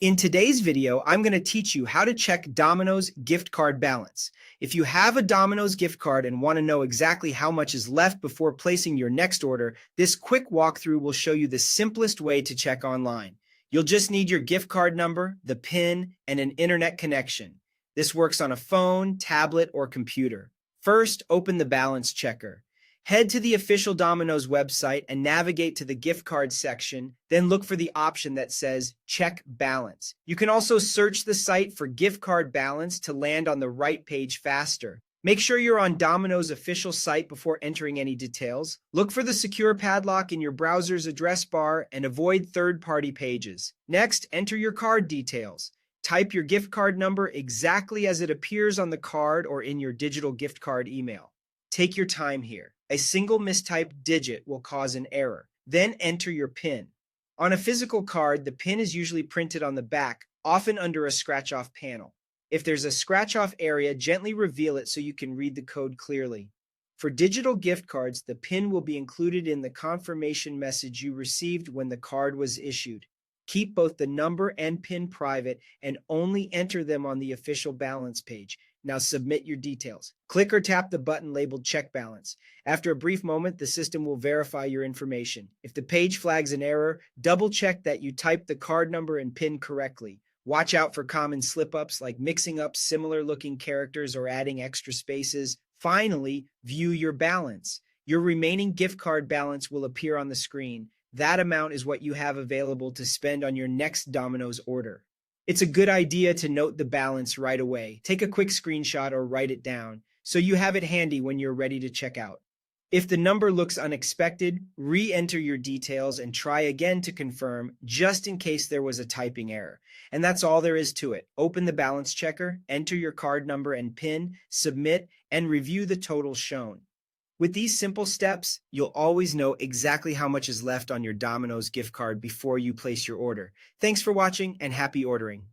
In today's video, I'm going to teach you how to check Domino's gift card balance. If you have a Domino's gift card and want to know exactly how much is left before placing your next order, this quick walkthrough will show you the simplest way to check online. You'll just need your gift card number, the PIN, and an internet connection. This works on a phone, tablet, or computer. First, open the balance checker. Head to the official Domino's website and navigate to the gift card section, then look for the option that says Check Balance. You can also search the site for gift card balance to land on the right page faster. Make sure you're on Domino's official site before entering any details. Look for the secure padlock in your browser's address bar and avoid third-party pages. Next, enter your card details. Type your gift card number exactly as it appears on the card or in your digital gift card email. Take your time here. A single mistyped digit will cause an error. Then enter your PIN. On a physical card, the PIN is usually printed on the back, often under a scratch-off panel. If there's a scratch-off area, gently reveal it so you can read the code clearly. For digital gift cards, the PIN will be included in the confirmation message you received when the card was issued. Keep both the number and PIN private and only enter them on the official balance page. Now submit your details. Click or tap the button labeled Check Balance. After a brief moment, the system will verify your information. If the page flags an error, double-check that you typed the card number and PIN correctly. Watch out for common slip-ups like mixing up similar-looking characters or adding extra spaces. Finally, view your balance. Your remaining gift card balance will appear on the screen. That amount is what you have available to spend on your next Domino's order. It's a good idea to note the balance right away. Take a quick screenshot or write it down so you have it handy when you're ready to check out. If the number looks unexpected, re-enter your details and try again to confirm, just in case there was a typing error. And that's all there is to it. Open the balance checker, enter your card number and PIN, submit, and review the total shown. With these simple steps, you'll always know exactly how much is left on your Domino's gift card before you place your order. Thanks for watching and happy ordering.